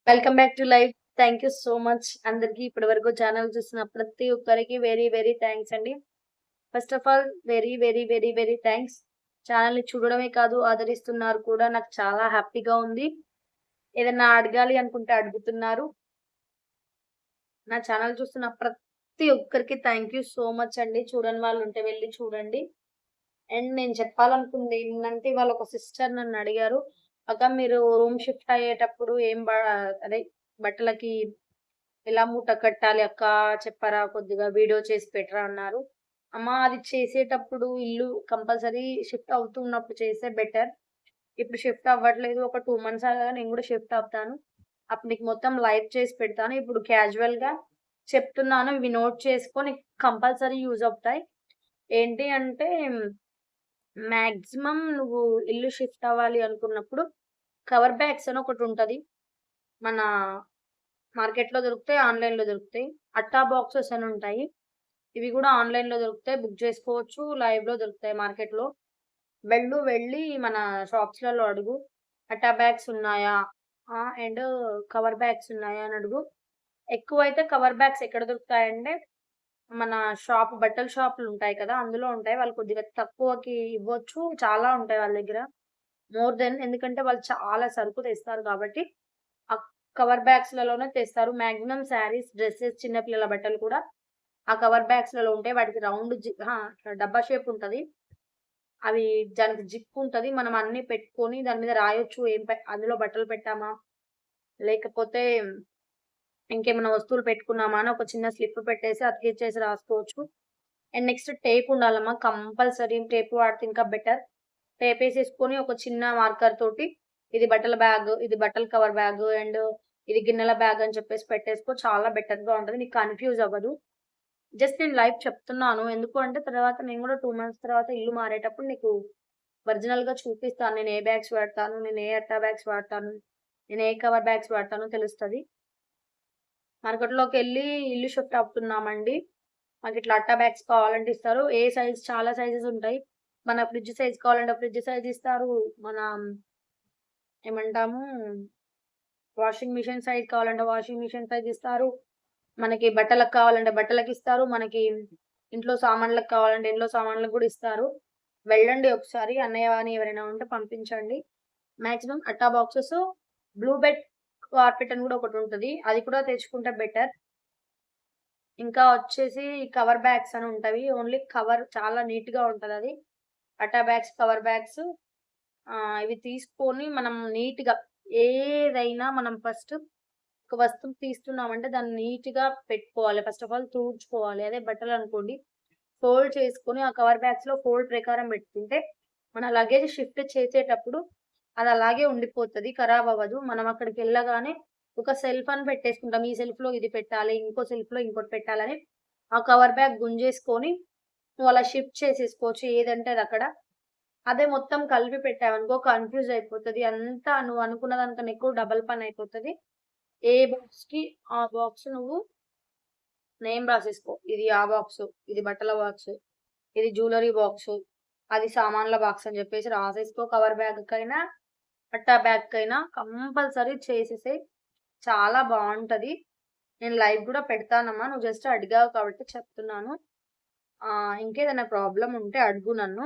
Welcome back to live. Thank you so much అందరికి ఇప్పటి వరకు ఛానల్ చూసిన ప్రతి ఒక్కరికి వెరీ వెరీ థ్యాంక్స్ అండి. First of all very very very very thanks. Channel ని చూడడమే కాదు ఆదరిస్తున్నారు కూడా, నాకు చాలా హ్యాపీగా ఉంది. ఏదన్నా అడగాలి అనుకుంటే అడుగుతున్నారు. నా ఛానల్ చూస్తున్న ప్రతి ఒక్కరికి థ్యాంక్ యూ సో మచ్ అండి. చూడని వాళ్ళు ఉంటే వెళ్ళి చూడండి. అండ్ నేను చెప్పాలనుకుంది ఏంటంటే, ఇవాళ ఒక సిస్టర్ నన్ను అడిగారు, అక్క మీరు రూమ్ షిఫ్ట్ అయ్యేటప్పుడు అదే బట్టలకి ఎలా మూట కట్టాలి అక్క, చెప్పరా, కొద్దిగా వీడియో చేసి పెట్టరా అన్నారు. అమ్మ అది చేసేటప్పుడు ఇల్లు కంపల్సరీ షిఫ్ట్ అవుతున్నప్పుడు చేస్తే బెటర్. ఇప్పుడు షిఫ్ట్ అవ్వట్లేదు, ఒక 2 మంత్స్ ఆగాక నేను కూడా షిఫ్ట్ అవుతాను. అప్పుడు నీకు మొత్తం లైవ్ చేసి పెడతాను. ఇప్పుడు క్యాజువల్ గా చెప్తున్నాను, ఇవి నోట్ చేసుకో, నీకు కంపల్సరీ యూజ్ అవుతాయి. ఏంటి అంటే, మాక్సిమం నువ్వు ఇల్లు షిఫ్ట్ అవ్వాలి అనుకున్నప్పుడు కవర్ బ్యాగ్స్ అని ఒకటి ఉంటది. మన మార్కెట్‌లో దొరుకుతాయి, ఆన్‌లైన్‌లో దొరుకుతాయి. అట్టా బాక్సెస్ అని ఉంటాయి. ఇవి గూడా ఆన్‌లైన్‌లో దొరుకుతాయి. బుక్ చేసుకోవచ్చు. లైవ్‌లో దొరుకుతాయి మార్కెట్‌లో. వెళ్ళి మన షాప్స్‌లలో అడుగు. అట్టా బ్యాగ్స్ ఉన్నాయా? అండ్ కవర్ బ్యాగ్స్ ఉన్నాయా అని అడుగు. ఎక్కువైతే కవర్ బ్యాగ్స్ ఎక్కడ దొరుకుతాయంటే, మన బట్టల షాపులుంటాయి కదా! అందులో ఉంటాయి. వాళ్ళు కొద్దిగా తక్కువకి ఇవ్వచ్చు. చాలా ఉంటాయి వాళ్ళ దగ్గర. మోర్ దెన్, ఎందుకంటే వాళ్ళు చాలా సరుకు తెస్తారు కాబట్టి, ఆ కవర్ బ్యాగ్స్‌లలోనే తెస్తారు. మాక్సిమం శారీస్, డ్రెసెస్, చిన్న పిల్లల బట్టలు కూడా ఆ కవర్ బ్యాగ్స్‌లలో ఉంటాయి. వాటికి రౌండ్ డబ్బా షేప్ ఉంటది. అవి దానికి జిప్ ఉంటది. మనం అన్నీ పెట్టుకొని దాని మీద రాయొచ్చు. అందులో బట్టలు పెట్టామా, లేకపోతే ఇంకేమైనా వస్తువులు పెట్టుకున్నామా అని ఒక చిన్న స్లిప్ పెట్టేసి అతికిచ్చేసి రాసుకోవచ్చు. అండ్ నెక్స్ట్ టేప్ ఉండాలమ్మా. కంపల్సరీ టేప్ వాడితే ఇంకా బెటర్. టేపేసేసుకొని ఒక చిన్న మార్కర్ తోటి ఇది బట్టల బ్యాగ్, ఇది బట్టల కవర్ బ్యాగ్, అండ్ ఇది గిన్నెల బ్యాగ్ అని చెప్పేసి పెట్టేసుకో. చాలా బెటర్‌గా ఉంటది. నీకు కన్‌ఫ్యూజ్ అవ్వదు. జస్ట్ నేను లైవ్ చెప్తున్నాను. ఎందుకు అంటే, తర్వాత నేను గూడా 2 మంత్స్ తర్వాత ఇల్లు మారేటప్పుడు నీకు ఒరిజినల్‌గా చూపిస్తాను. నేను ఏ బ్యాగ్స్ వాడతాను, నేను ఏ అట్టా బ్యాగ్స్ వాడతాను, నేను ఏ కవర్ బ్యాగ్స్ వాడతానో తెలుస్తది. మార్కెట్‌లోకెళ్ళి ఇల్లు షిఫ్ట్ అవుతున్నామండి, మాకిట్లా అట్టా బ్యాగ్స్ కావాలంటే ఇస్తారు. చాలా సైజెస్ ఉంటాయి. మన ఫ్రిడ్జ్ సైజ్ కావాలంటే ఫ్రిడ్జ్ సైజ్ ఇస్తారు. మన ఏమంటాము, వాషింగ్ మిషన్ సైజ్ కావాలంటే వాషింగ్ మిషన్ సైజ్ ఇస్తారు. మనకి బట్టలకు కావాలంటే బట్టలకిస్తారు. మనకి ఇంట్లో సామాన్లకు కావాలంటే ఇంట్లో సామాన్లకు గూడా ఇస్తారు. వెళ్ళండి ఒకసారి. అన్నయ్య గాని ఎవరైనా ఉంటే పంపించండి. మాక్సిమం అట్టా బాక్సెస్, బ్లూ బెడ్ కార్పెట్ అని గూడా ఒకటుంటది. అది కూడా తెచ్చుకుంటే బెటర్. ఇంకా వచ్చేసి కవర్ బ్యాగ్స్ అని ఉంటవి. ఓన్లీ కవర్ చాలా నీట్‌గా ఉంటదది. అట్టా బ్యాగ్స్, కవర్ బ్యాగ్స్, ఇవి తీసుకొని మనం నీట్‌గా, ఏదైనా మనం ఫస్ట్ ఒక వస్తువు తీస్తున్నామంటే దాన్ని నీట్‌గా పెట్టుకోవాలి. ఫస్ట్ ఆఫ్ ఆల్ తుడుచుకోవాలి. అదే బట్టలనుకోండి, ఫోల్డ్ చేసుకొని ఆ కవర్ బ్యాగ్స్‌లో ఫోల్డ్ ప్రకారం పెట్టుకుంటే, మన లగేజ్ షిఫ్ట్ చేసేటప్పుడు అది అలాగే ఉండిపోతది. ఖరాబ్ అవ్వదు. మనం అక్కడికెళ్ళగానే ఒక సెల్ఫ్ అని పెట్టేసుకుంటాం. ఈ సెల్ఫ్‌లో ఇది పెట్టాలి, ఇంకో సెల్ఫ్‌లో ఇంకోటి పెట్టాలని ఆ కవర్ బ్యాగ్ గుంజేసుకొని నువ్వు అలా షిఫ్ట్ చేసేసుకోవచ్చు ఏదంటే అదక్కడ. అదే మొత్తం కలిపి పెట్టావనుకో కన్‌ఫ్యూజ్ అయిపోతది. అంతా నువ్వు అనుకున్న దానికన్నా ఎక్కువ డబుల్ పనయిపోతది. ఏ బాక్స్‌కి ఆ బాక్స్ నువ్వు నేమ్ రాసేసుకో. ఇది ఆ బాక్సు, ఇది బట్టల బాక్సు, ఇది జ్యువెల్లరీ బాక్సు, అది సామాన్ల బాక్స్ అని జెప్పేసి రాసేసుకో. కవర్ బ్యాగ్‌కైనా, అట్టా బ్యాగ్‌కైనా కంపల్సరీ చేసేసేయి. చాలా బావుంటది. నేను లైవ్ గూడా పెడతానమ్మా. నువ్వు జస్ట్ అడిగావు కాబట్టి చెప్తున్నాను. ఇంకేదైనా ప్రాబ్లమ్ ఉంటే అడుగు నన్ను.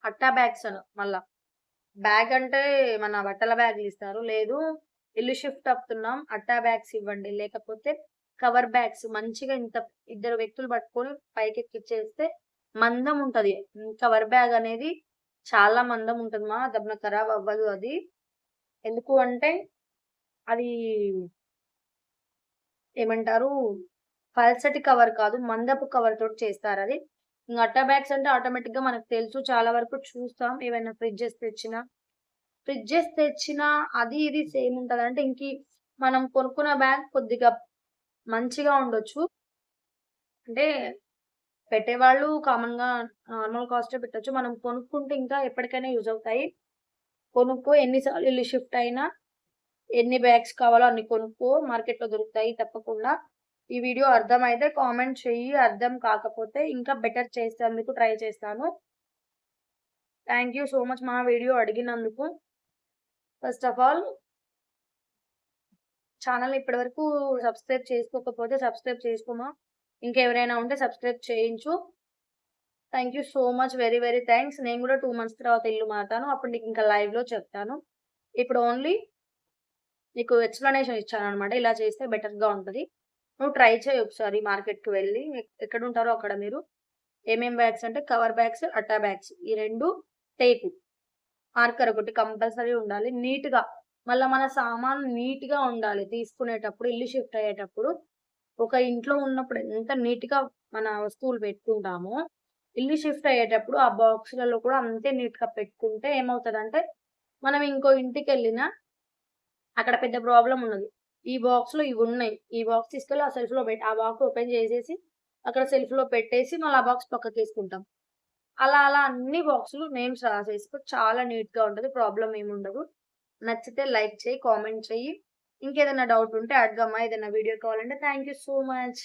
అట్టా బ్యాగ్స్ మళ్ళా. బ్యాగ్ అంటే మన బట్టల బ్యాగులిస్తారు. లేదు, ఇల్లు షిఫ్ట్ అవుతున్నాం, అట్టా బ్యాగ్స్ ఇవ్వండి. లేకపోతే కవర్ బ్యాగ్స్ మంచిగా ఇద్దరు వ్యక్తులు పట్టుకొని పైకెక్కిచ్చేస్తే మందం ఉంటది. కవర్ బ్యాగ్ అనేది చాలా మందం ఉంటది దబ్బున ఖరాబ్ అవ్వదు అది. ఎందుకు అంటే, అది ఏమంటారు, పల్చటి కవర్ కాదు, మందపు కవర్ తోటి చేస్తారది. ఇంగ అట్టా బ్యాగ్స్ అంటే ఆటోమేటిక్‌గా మనకు తెలుసు. చాలా వరకు చూస్తాం. ఏవైనా ఫ్రిడ్జెస్ తెచ్చినా అది ఇది సేమ్ ఉంటది. అంటే మనం కొనుక్కున్న బ్యాగ్ కొద్దిగా మంచిగా ఉండొచ్చు. అంటే పెట్టేవాళ్ళు కామన్‌గా నార్మల్ కాస్టే పెట్టొచ్చు. మనం కొనుక్కుంటే ఇంకా ఎప్పటికైనా యూజ్ అవుతాయి. కొనుక్కో, ఎన్ని సార్లు ఇల్లు షిఫ్ట్ అయినా ఎన్ని బ్యాగ్స్ కావాలో అన్ని కొనుక్కో. మార్కెట్‌లో దొరుకుతాయి తప్పకుండా. ఈ వీడియో అర్థమైతే కామెంట్ చెయ్యి. అర్థం కాకపోతే ఇంకా బెటర్ చేసేందుకు ట్రై చేస్తాను. Thank you so much video అడిగినందుకు. ఫస్ట్ ఆఫ్ ఆల్ ఛానల్ ఇప్పటివరకు సబ్స్క్రైబ్ చేసుకోకపోతే సబ్స్క్రైబ్ చేసుకోమా. ఇంకెవరైనా ఉంటే సబ్స్క్రైబ్ చేయించు. Thank you so much. Very very thanks. నేను కూడా 2 మంత్స్ తర్వాత ఇల్లు మారుతాను. అప్పుడు నీకు ఇంకా లైవ్‌లో చెప్తాను. ఇప్పుడు ఓన్లీ నీకు ఎక్స్‌ప్లనేషన్ ఇచ్చాననమాట. ఇలా చేస్తే బెటర్‌గా ఉంటది. నువ్వు ట్రై చెయి ఒకసారి మార్కెట్‌కి వెళ్ళి. ఎక్కడుంటారో అక్కడ మీరు. ఏమేం బ్యాగ్స్ అంటే కవర్ బ్యాగ్స్, అట్టా బ్యాగ్స్ ఈ 2 టేపు. మార్కర్ ఒకటి కంపల్సరీ ఉండాలి. నీట్‌గా మళ్ళా మన సామాను నీట్‌గా ఉండాలి. తీసుకునేటప్పుడు ఇల్లు షిఫ్ట్ అయ్యేటప్పుడు ఒక ఇంట్లో ఉన్నప్పుడు ఎంత నీట్‌గా మన వస్తువులు పెట్టుకుంటామో, ఇల్లు షిఫ్ట్ అయ్యేటప్పుడు ఆ బాక్సులలో కూడా అంతే నీట్‌గా పెట్టుకుంటే ఏమవుతదంటే, మనం ఇంకో ఇంటికెళ్ళినా అక్కడ పెద్ద ప్రాబ్లమ్ ఉండదు. ఈ బాక్స్‌లో ఇవున్నాయి. ఈ బాక్స్ తీసుకెళ్ళి ఆ సెల్ఫ్‌లో ఆ బాక్స్ ఓపెన్ చేసేసి, అక్కడ సెల్ఫ్‌లో పెట్టేసి మళ్ళీ ఆ బాక్స్ పక్కకేసుకుంటాం. అలా అలా అన్ని బాక్సులు నేమ్స్ రాసేసుకో. చాలా నీట్‌గా ఉంటది. ప్రాబ్లమ్ ఏముండదు. నచ్చితే లైక్ చెయ్యి, కామెంట్ చెయ్యి. ఇంకేదైనా డౌట్ ఉంటే అడగమ్మా. ఏదైనా వీడియో కావాలంటే థాంక్ యూ సో మచ్.